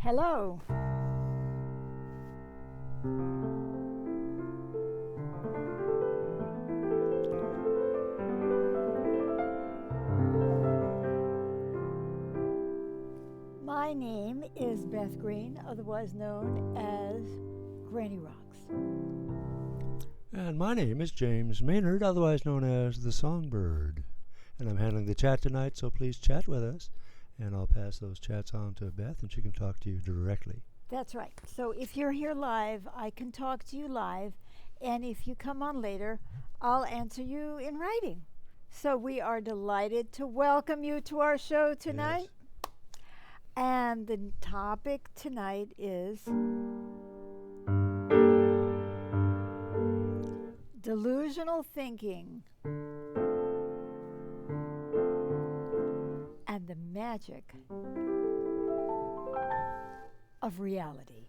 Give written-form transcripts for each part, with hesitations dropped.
Hello. My name is Beth Green, otherwise known as Granny Rocks. And my name is James Maynard, otherwise known as the Songbird. And I'm handling the chat tonight, so please chat with us. And I'll pass those chats on to Beth, and she can talk to you directly. That's right. So if you're here live, I can talk to you live. And if you come on later, I'll answer you in writing. So we are delighted to welcome you to our show tonight. Yes. And the topic tonight is delusional thinking and the magic of reality.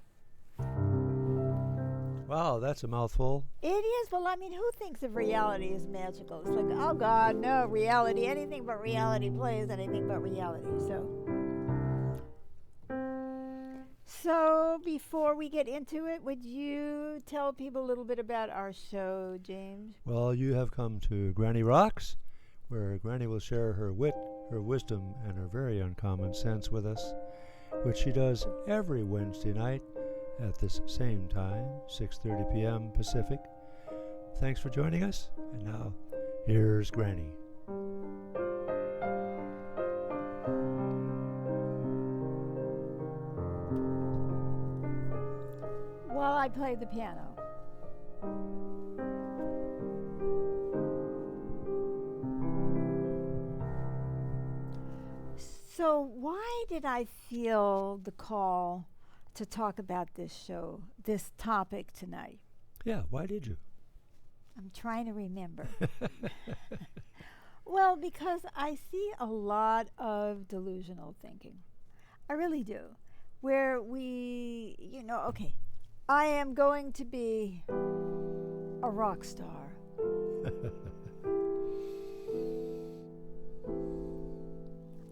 Wow, that's a mouthful. It is. Well, I mean, who thinks of reality as magical? It's like, oh God, no, reality, anything but reality plays anything but reality. So before we get into it, would you tell people a little bit about our show, James? Well, you have come to Granny Rocks, where Granny will share her wit, her wisdom, and her very uncommon sense with us, which she does every Wednesday night at this same time, 6:30 p.m. Pacific. Thanks for joining us, and now, here's Granny. While I play the piano. So why did I feel the call to talk about this show, this topic tonight? Yeah, why did you? I'm trying to remember. Well, because I see a lot of delusional thinking. I really do. Where we, okay, I am going to be a rock star.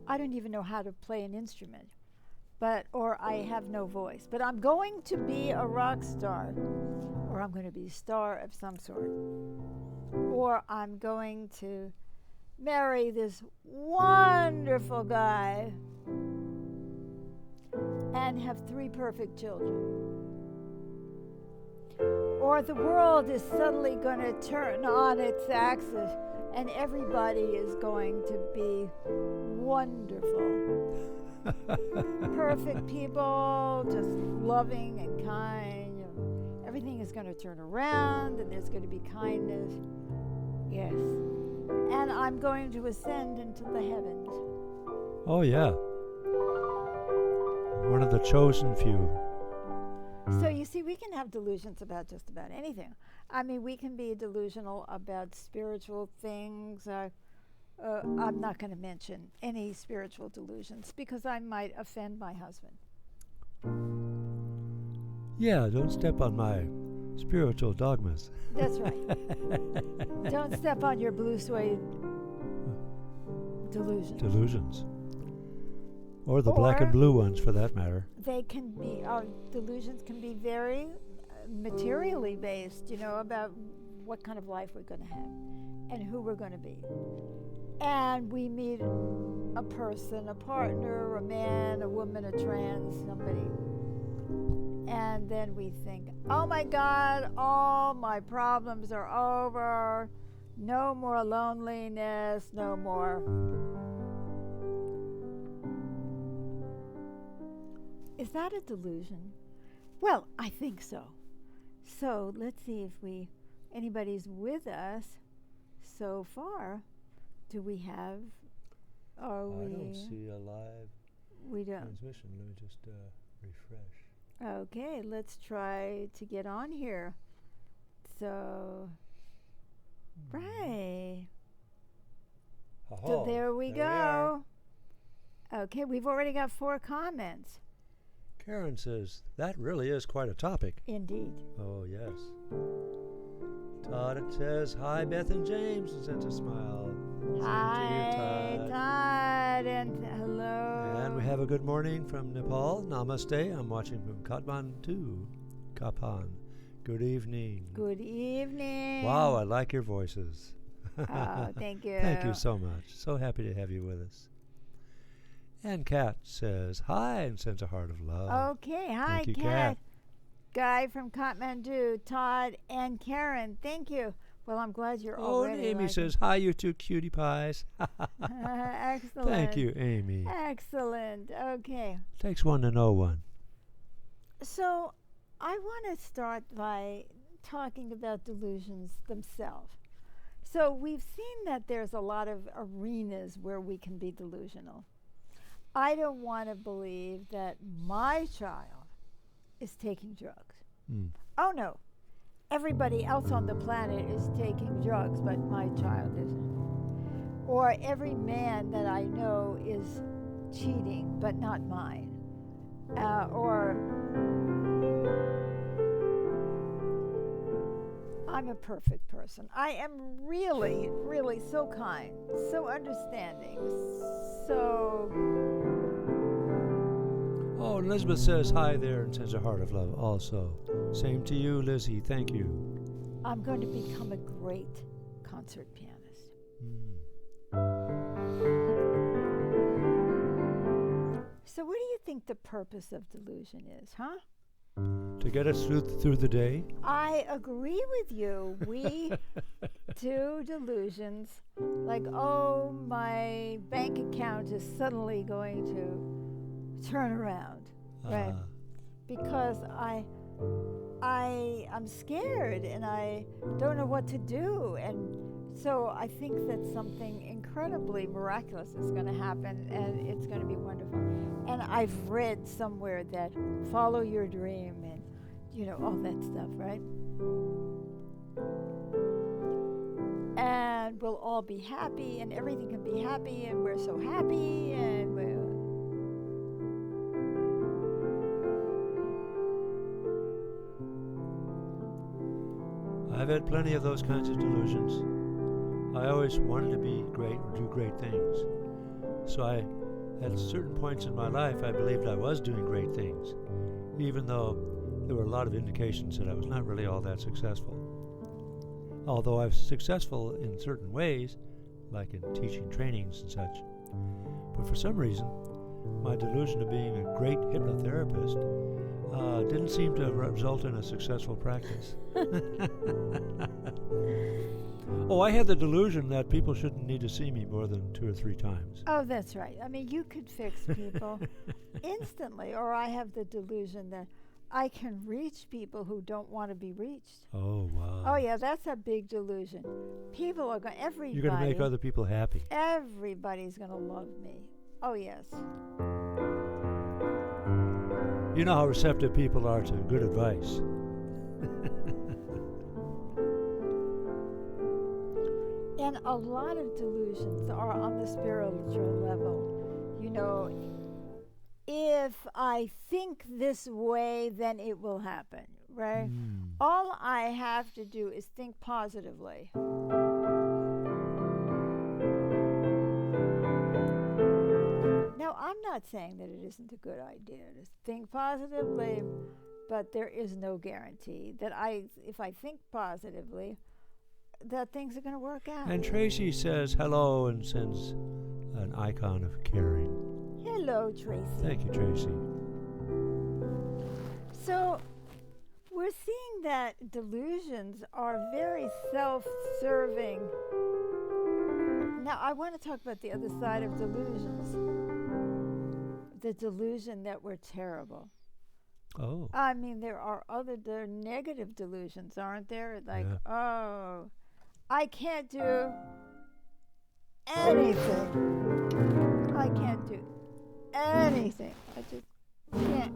I don't even know how to play an instrument, or I have no voice. But I'm going to be a rock star, or I'm going to be a star of some sort, or I'm going to marry this wonderful guy and have 3 perfect children. Or the world is suddenly going to turn on its axis and everybody is going to be wonderful. Perfect people, just loving and kind. Everything is going to turn around and there's going to be kindness. Yes. And I'm going to ascend into the heavens. Oh, yeah. One of the chosen few. So you see, we can have delusions about just about anything. I mean, we can be delusional about spiritual things. I'm not going to mention any spiritual delusions because I might offend my husband. Yeah, don't step on my spiritual dogmas. That's right. Don't step on your blue suede delusions. Delusions. Or the black and blue ones, for that matter. They can be, our delusions can be very materially based, about what kind of life we're going to have and who we're going to be. And we meet a person, a partner, a man, a woman, a trans, somebody. And then we think, oh my God, all my problems are over. No more loneliness, no more. Is that a delusion? Well, I think so. So let's see if anybody's with us so far. Do we have? I don't see a live transmission. Let me just refresh. Okay, let's try to get on here. So, right. So there we go. Okay, we've already got 4 comments. Karen says, that really is quite a topic. Indeed. Oh, yes. Todd says, hi, Beth and James, and sent a smile. Hi, Todd, and hello. And we have Have a good morning from Nepal. Namaste. I'm watching from Kathmandu. Kapan. Good evening. Good evening. Wow, I like your voices. Oh, thank you. Thank you so much. So happy to have you with us. And Kat says hi and sends a heart of love. Okay, hi, Thank you, Kat. Guy from Kathmandu, Todd and Karen. Thank you. Well, I'm glad you're already. Oh, Amy says hi, you two cutie pies. Excellent. Thank you, Amy. Excellent. Okay. Takes one to know one. So, I want to start by talking about delusions themselves. So, we've seen that there's a lot of arenas where we can be delusional. I don't want to believe that my child is taking drugs. Oh, no. Everybody else on the planet is taking drugs, but my child isn't. Or every man that I know is cheating, but not mine. Or I'm a perfect person. I am really, really so kind, so understanding, so... Oh, Elizabeth says hi there and sends a heart of love also. Same to you, Lizzie. Thank you. I'm going to become a great concert pianist. So what do you think the purpose of delusion is, huh? To get us through the day? I agree with you. We do delusions like, oh, my bank account is suddenly going to turn around, right? Because I'm scared and I don't know what to do, and so I think that something incredibly miraculous is going to happen, and it's going to be wonderful. And I've read somewhere that follow your dream and all that stuff, right? And we'll all be happy, and everything can be happy, and we're so happy, and I've had plenty of those kinds of delusions. I always wanted to be great or do great things. So at certain points in my life, I believed I was doing great things, even though there were a lot of indications that I was not really all that successful. Although I was successful in certain ways, like in teaching trainings and such. But for some reason, my delusion of being a great hypnotherapist didn't seem to result in a successful practice. Oh, I had the delusion that people shouldn't need to see me more than 2 or 3 times. Oh, that's right. I mean, you could fix people instantly, or I have the delusion that I can reach people who don't want to be reached. Oh, wow. Oh, yeah, that's a big delusion. People are going, everybody. You're going to make other people happy. Everybody's going to love me. Oh, yes. You know how receptive people are to good advice. And a lot of delusions are on the spiritual level. If I think this way, then it will happen, right? All I have to do is think positively. Now, I'm not saying that it isn't a good idea to think positively, but there is no guarantee that if I think positively, that things are going to work out. And Tracy says hello and sends an icon of caring. Hello, Tracy. Thank you, Tracy. So, we're seeing that delusions are very self-serving. Now, I want to talk about the other side of delusions. The delusion that we're terrible. Oh. I mean, there are negative delusions, aren't there? Like, oh, I can't do anything. I can't do anything. I just can't.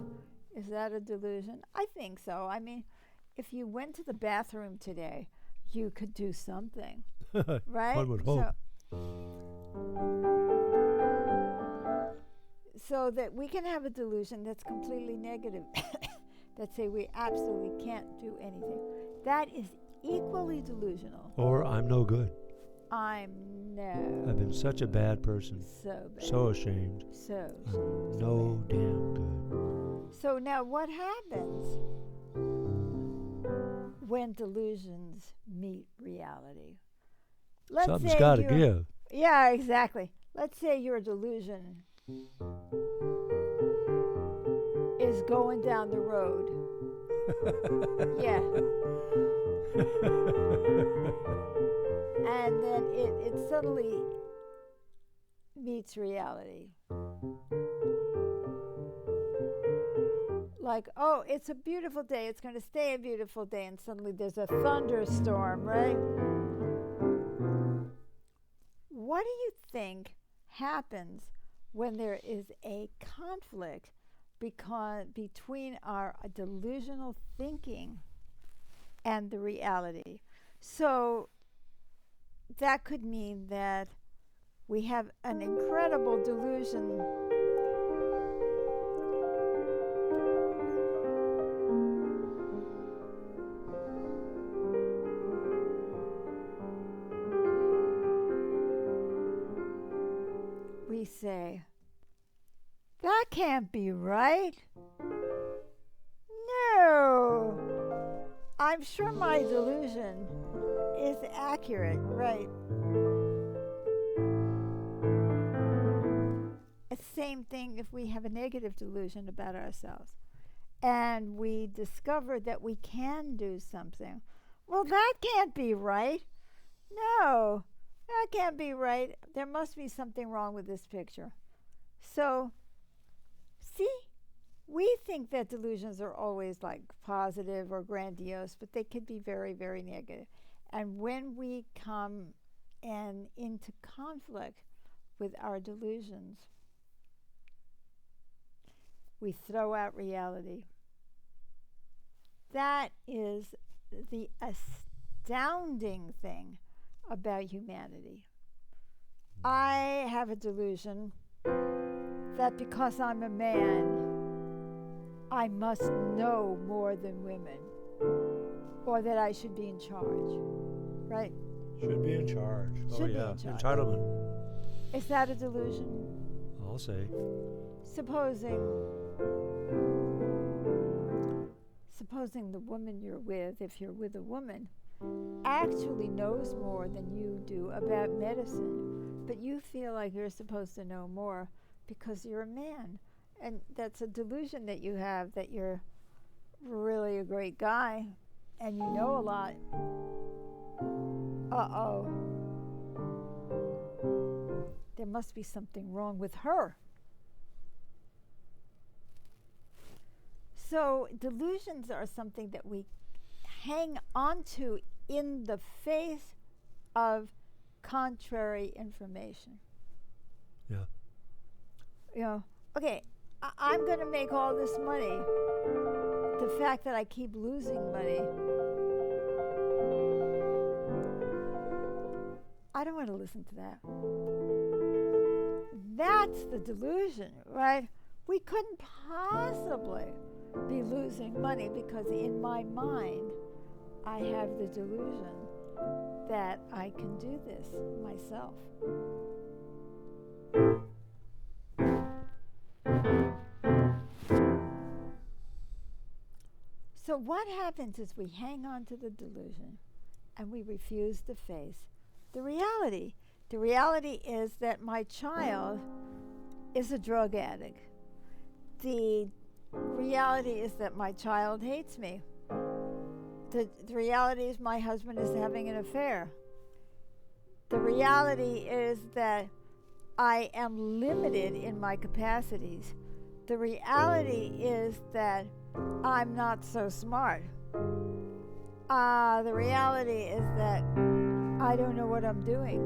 Is that a delusion? I think so. I mean, if you went to the bathroom today, you could do something, right? One would hope. So that we can have a delusion that's completely negative, that say we absolutely can't do anything. That is equally delusional. Or I'm no good. I'm no. I've been such a bad person. So bad. So ashamed. So I'm ashamed. no damn good. So now what happens when delusions meet reality? Something's got to give. Yeah, exactly. Let's say your delusion is going down the road. Yeah. And then it suddenly meets reality. Like, oh, it's a beautiful day. It's going to stay a beautiful day. And suddenly there's a thunderstorm, right? What do you think happens when there is a conflict between our delusional thinking and the reality? So that could mean that we have an incredible delusion we say, that can't be right. No. I'm sure my delusion is accurate, right? It's the same thing if we have a negative delusion about ourselves and we discover that we can do something. Well, that can't be right. No, that can't be right. There must be something wrong with this picture. So, see, we think that delusions are always like positive or grandiose, but they could be very, very negative. And when we come into conflict with our delusions, we throw out reality. That is the astounding thing about humanity. I have a delusion that because I'm a man, I must know more than women, or that I should be in charge, right? Should be in charge. Should oh, yeah. be in charge. Entitlement, Is that a delusion? I'll say. Supposing the woman you're with, if you're with a woman, actually knows more than you do about medicine, but you feel like you're supposed to know more because you're a man. And that's a delusion that you have, that you're really a great guy and you know a lot. Uh-oh. There must be something wrong with her. So delusions are something that we hang onto in the face of contrary information. Yeah. You know, okay, I'm going to make all this money. The fact that I keep losing money, I don't want to listen to that. That's the delusion, right? We couldn't possibly be losing money because in my mind, I have the delusion that I can do this myself. So what happens is we hang on to the delusion and we refuse to face the reality. The reality is that my child is a drug addict. The reality is that my child hates me. The reality is my husband is having an affair. The reality is that I am limited in my capacities. The reality is that I'm not so smart. The reality is that I don't know what I'm doing.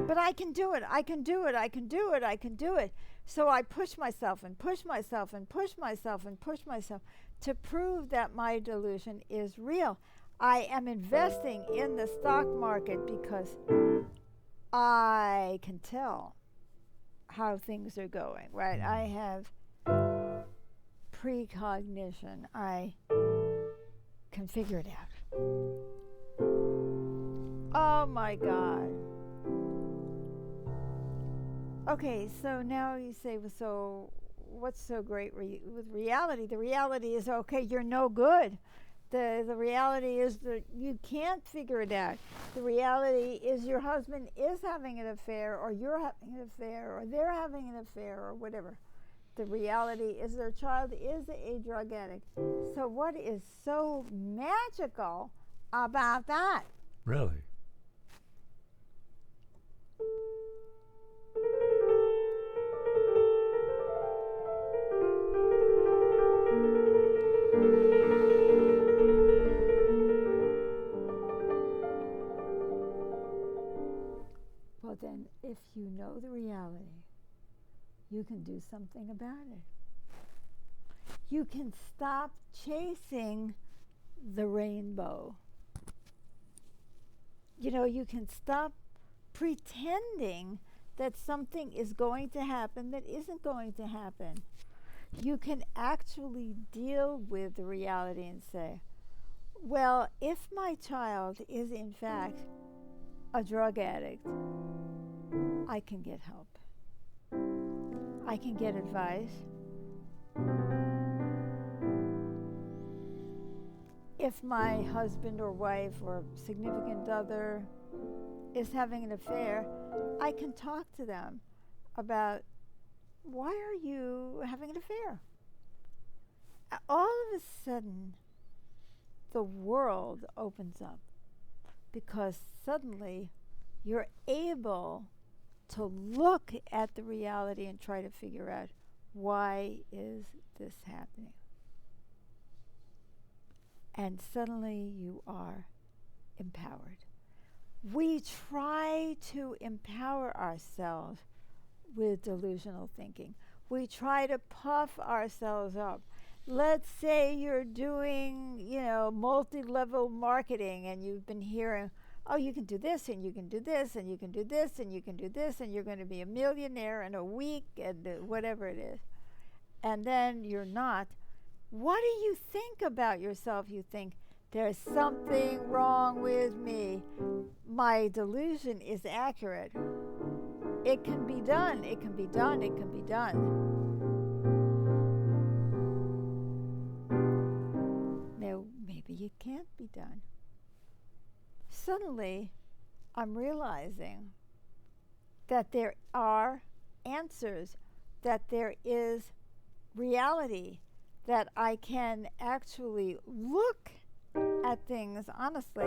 But I can do it. I can do it. I can do it. I can do it. So I push myself and push myself and push myself and push myself to prove that my delusion is real. I am investing in the stock market because I can tell how things are going, right? I have precognition. I can figure it out. Oh my God. Okay, so now you say, well, so what's so great with reality? The reality is, okay, you're no good. The reality is that you can't figure it out. The reality is your husband is having an affair, or you're having an affair, or they're having an affair, or whatever. The reality is their child is a drug addict. So what is so magical about that? Really? Well, then, if you know the reality, you can do something about it. You can stop chasing the rainbow. You know, you can stop pretending that something is going to happen that isn't going to happen. You can actually deal with the reality and say, well, if my child is in fact a drug addict, I can get help. I can get advice. If my husband or wife or significant other is having an affair, I can talk to them about, why are you having an affair? All of a sudden, the world opens up, because suddenly you're able to look at the reality and try to figure out, why is this happening? And suddenly you are empowered. We try to empower ourselves with delusional thinking. We try to puff ourselves up. Let's say you're doing, multi-level marketing, and you've been hearing, oh, you can do this, and you can do this, and you can do this, and you can do this, and you're going to be a millionaire in a week, and whatever it is. And then you're not. What do you think about yourself? You think, there's something wrong with me. My delusion is accurate. It can be done. It can be done. It can be done. Now, maybe it can't be done. Suddenly, I'm realizing that there are answers, that there is reality, that I can actually look at things honestly.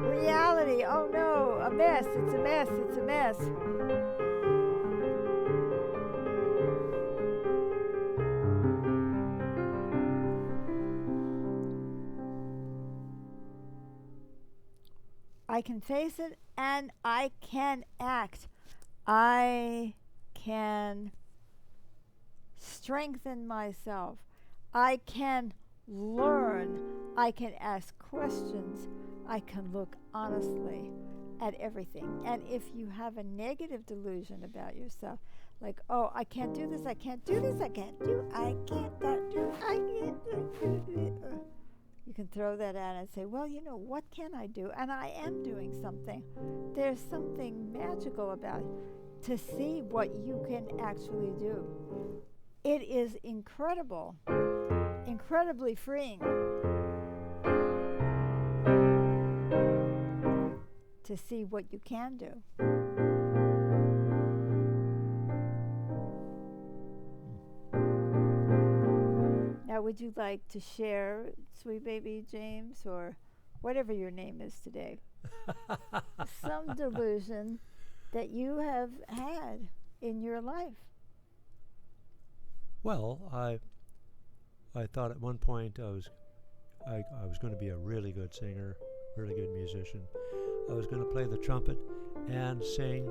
Reality, oh no, a mess, it's a mess, it's a mess. I can face it, and I can act. I can strengthen myself. I can learn. I can ask questions. I can look honestly at everything. And if you have a negative delusion about yourself, like, oh, I can't do this, I can't do this, I can't do, I can't do, I can't do. You can throw that out and say, well, what can I do? And I am doing something. There's something magical about it, to see what you can actually do. It is incredible, incredibly freeing to see what you can do. Now, would you like to share, sweet baby James, or whatever your name is today, some delusion that you have had in your life? Well, I thought at one point I was going to be a really good singer, really good musician. I was going to play the trumpet and sing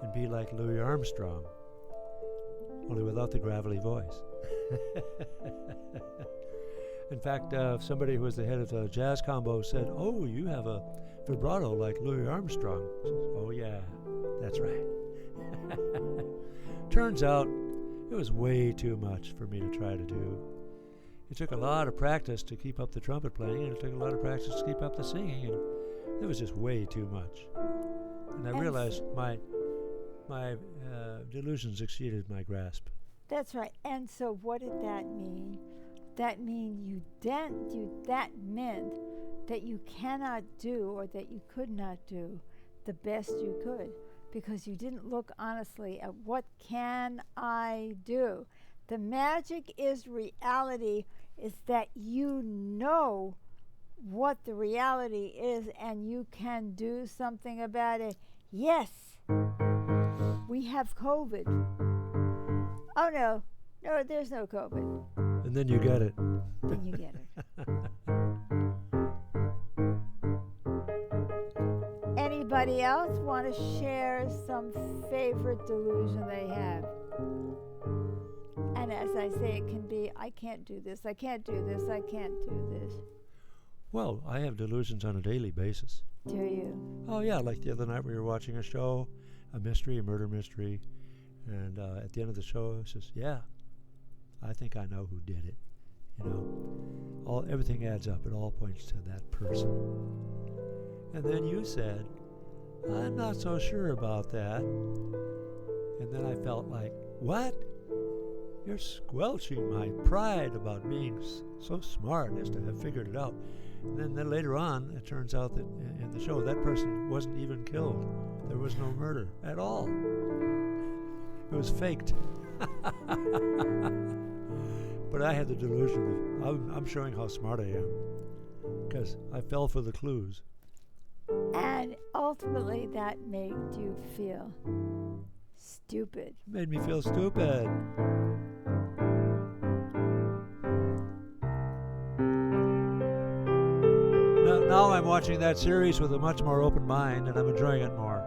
and be like Louis Armstrong. only without the gravelly voice. In fact, somebody who was the head of the jazz combo said, "Oh, you have a vibrato like Louis Armstrong." I said, "Oh yeah, that's right." Turns out it was way too much for me to try to do. It took a lot of practice to keep up the trumpet playing, and it took a lot of practice to keep up the singing, and it was just way too much. And I realized my delusions exceeded my grasp. That's right. And so what did that mean? That meant that you cannot do, or that you could not do the best you could, because you didn't look honestly at what can I do. The magic is reality, is that you know what the reality is and you can do something about it. Yes, we have COVID. Oh no, there's no COVID. And then you get it. Then you get it. Anybody else want to share some favorite delusion they have? And as I say, it can be, I can't do this, I can't do this, I can't do this. Well, I have delusions on a daily basis. Do you? Oh yeah, like the other night we were watching a show, a murder mystery, and at the end of the show it says, "Yeah, I think I know who did it." Everything adds up. It all points to that person. And then you said, "I'm not so sure about that." And then I felt like, what? You're squelching my pride about being so smart as to have figured it out. And then later on, it turns out that in the show, that person wasn't even killed. There was no murder at all. It was faked. But I had the delusion of, I'm showing how smart I am, because I fell for the clues. And ultimately, that made you feel stupid. Made me feel stupid. Now I'm watching that series with a much more open mind, and I'm enjoying it more.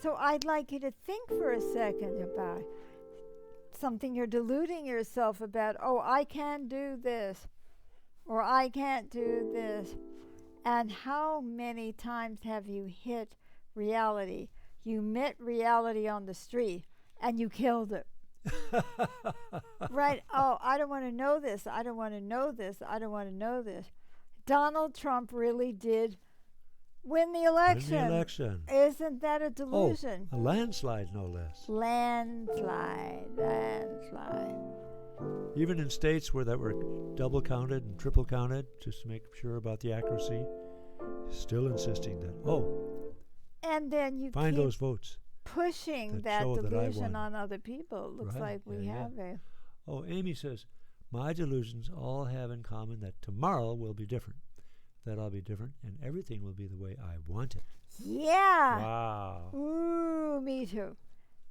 So I'd like you to think for a second about something you're deluding yourself about. Oh, I can do this, or I can't do this. And how many times have you hit reality? You met reality on the street and you killed it. Right? Oh, I don't want to know this. I don't want to know this. I don't want to know this. Donald Trump really did win the election. Isn't that a delusion? Oh, a landslide, no less. Landslide. Even in states where that were double counted and triple counted, just to make sure about the accuracy, still insisting that, and then you find keep those votes, pushing that delusion on other people. It looks like we have a... Oh, Amy says, my delusions all have in common that tomorrow will be different, that I'll be different, and everything will be the way I want it. Yeah. Wow. Ooh, me too.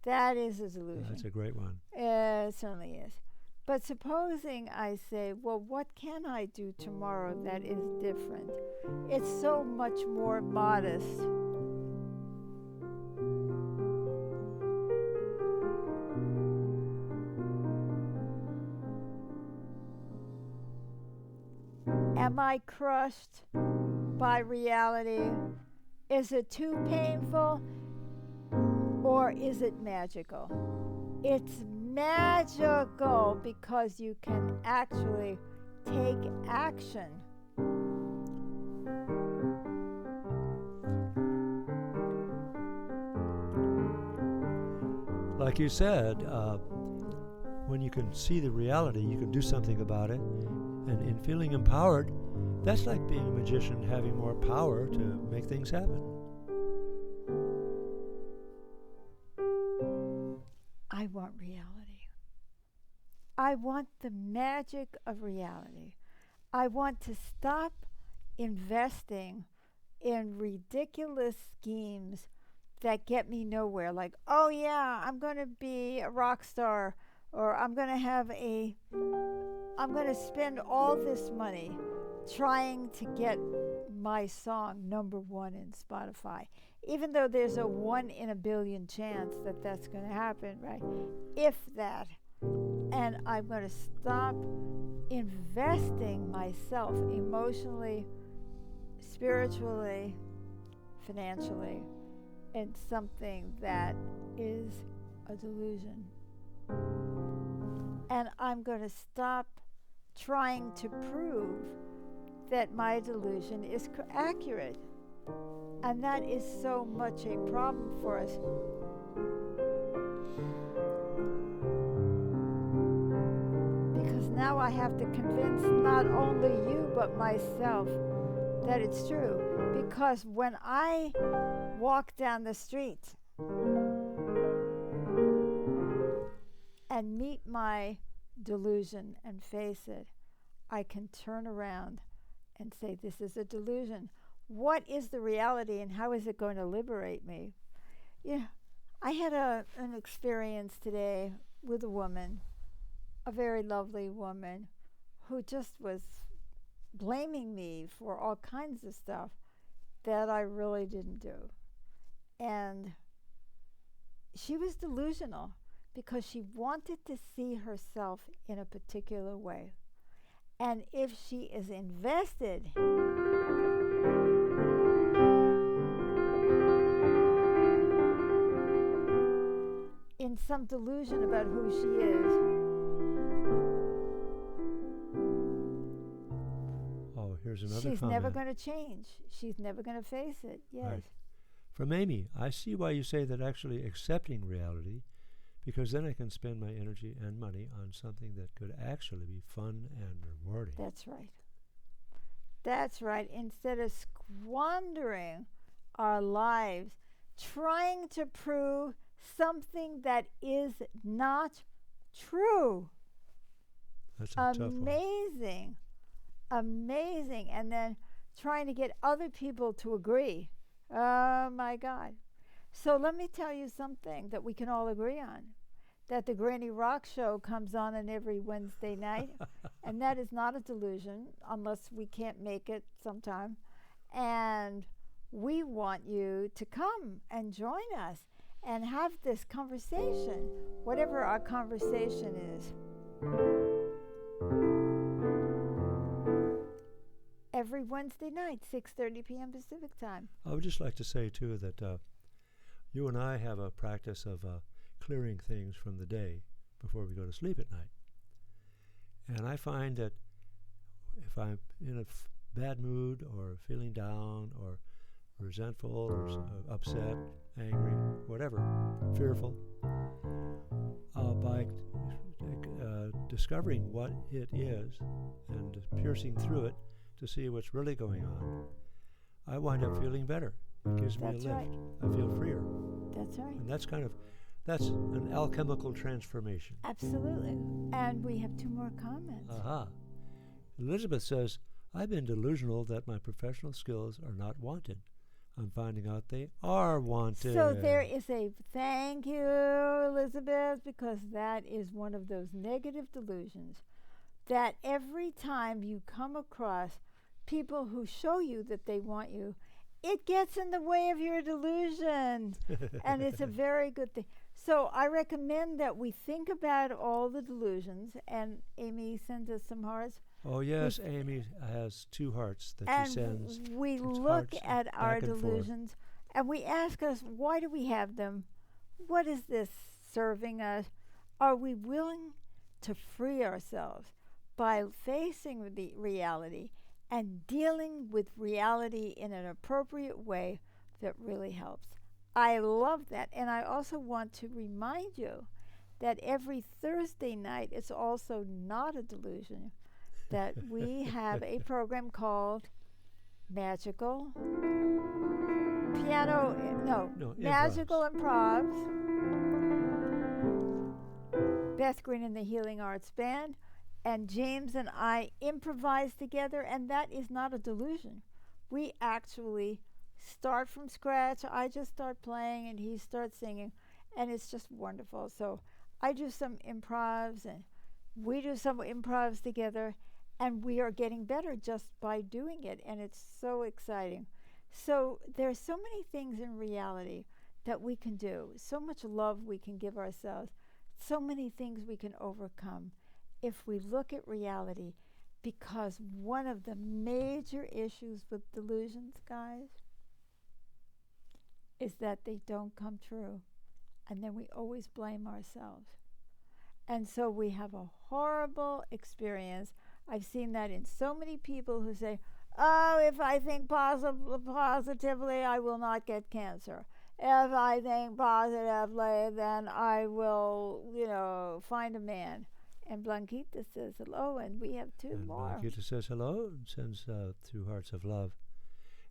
That is a delusion. That's a great one. It certainly is. But supposing I say, well, what can I do tomorrow that is different? It's so much more modest. Am I crushed by reality? Is it too painful, or is it magical? It's magical because you can actually take action. Like you said, when you can see the reality, you can do something about it. And in feeling empowered, that's like being a magician, having more power to make things happen. I want reality. I want the magic of reality. I want to stop investing in ridiculous schemes that get me nowhere. Like, oh yeah, I'm going to be a rock star, or I'm going to have a I'm going to spend all this money trying to get my song #1 in Spotify, even though there's a 1 in a billion chance that that's going to happen, right? If that. And I'm going to stop investing myself emotionally, spiritually, financially in something that is a delusion. And I'm going to stop trying to prove that my delusion is accurate. And that is so much a problem for us. Because now I have to convince not only you but myself that it's true. Because when I walk down the street and meet my delusion and face it, I can turn around and say, this is a delusion. What is the reality and how is it going to liberate me? Yeah, I had an experience today with a woman, a very lovely woman, who just was blaming me for all kinds of stuff that I really didn't do. And she was delusional because she wanted to see herself in a particular way. And if she is invested in some delusion about who she is, here's another she's comment. never going to change. She's never going to face it. Yes. Right. From Amy, I see why you say that actually accepting reality, because then I can spend my energy and money on something that could actually be fun and rewarding. That's right. That's right. Instead of squandering our lives trying to prove something that is not true. That's a tough one. Amazing. Amazing. And then trying to get other people to agree. Oh my God. So let me tell you something that we can all agree on. That the Granny Rock show comes on every Wednesday night. And that is not a delusion unless we can't make it sometime. And we want you to come and join us and have this conversation, whatever our conversation is. Every Wednesday night, 6:30 p.m. Pacific time. I would just like to say, too, that you and I have a practice of clearing things from the day before we go to sleep at night. And I find that if I'm in a bad mood or feeling down or resentful or upset, angry, whatever, fearful, by discovering what it is and piercing through it to see what's really going on, I wind up feeling better. It gives me a lift. Right. I feel freer. That's right. And that's an alchemical transformation. Absolutely. And we have 2 more comments. Aha. Elizabeth says, I've been delusional that my professional skills are not wanted. I'm finding out they are wanted. So there is a thank you, Elizabeth, because that is one of those negative delusions that every time you come across people who show you that they want you, it gets in the way of your delusion. And it's a very good thing. So I recommend that we think about all the delusions, and Amy sends us some hearts. Oh, yes, Amy has 2 hearts that she sends. And we look at our delusions, and we ask us, why do we have them? What is this serving us? Are we willing to free ourselves by facing the reality and dealing with reality in an appropriate way that really helps? I love that. And I also want to remind you that every Thursday night, it's also not a delusion, that we have a program called Magical Magical Improvs. Beth Green and the Healing Arts Band, and James and I improvise together, and that is not a delusion. We actually start from scratch. I just start playing and he starts singing, and it's just wonderful. So I do some improvs, and We do some improvs together, and we are getting better just by doing it, and it's so exciting. So there's so many things in reality that we can do, so much love we can give ourselves, so many things we can overcome if we look at reality, because one of the major issues with delusions, guys, is that they don't come true, and then we always blame ourselves. And so we have a horrible experience. I've seen that in so many people who say, oh, if I think positively, I will not get cancer. If I think positively, then I will, find a man. And Blanquita says hello, and we have two And more. Blanquita says hello and sends 2 hearts of love.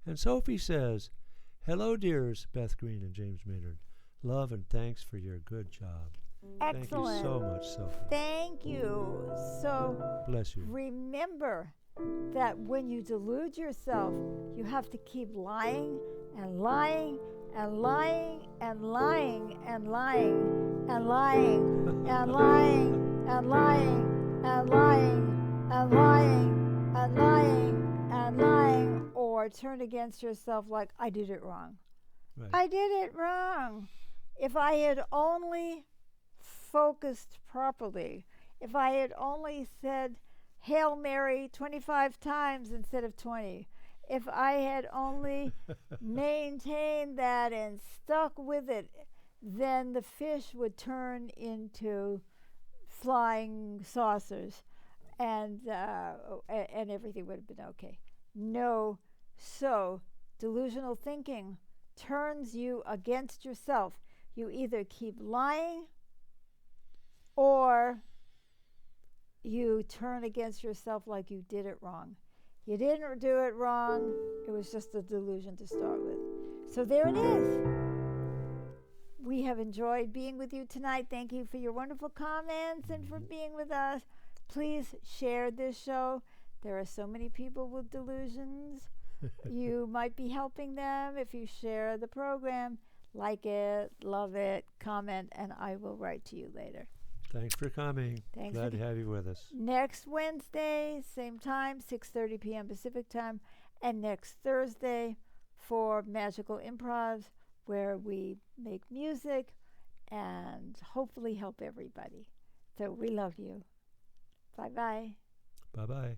And Sophie says, hello, dears Beth Green and James Maynard. Love and thanks for your good job. Excellent. Thank you so much, Sophie. Thank you. So Bless you. remember that when you delude yourself, you have to keep lying and lying and lying and lying and lying and lying and lying and lying and lying and lying and lying and lying, or turn against yourself like, I did it wrong. Right. I did it wrong. If I had only focused properly, if I had only said Hail Mary 25 times instead of 20, if I had only maintained that and stuck with it, then the fish would turn into flying saucers, and everything would have been okay. No. So delusional thinking turns you against yourself. You either keep lying or you turn against yourself like you did it wrong. You didn't do it wrong. It was just a delusion to start with. So there it is. We have enjoyed being with you tonight. Thank you for your wonderful comments and for being with us. Please share this show. There are so many people with delusions. You might be helping them if you share the program. Like it, love it, comment, and I will write to you later. Thanks for coming. Thanks. Glad to have you with us. Next Wednesday, same time, 6:30 p.m. Pacific time, and next Thursday for Magical Improvs, where we make music and hopefully help everybody. So we love you. Bye-bye. Bye-bye.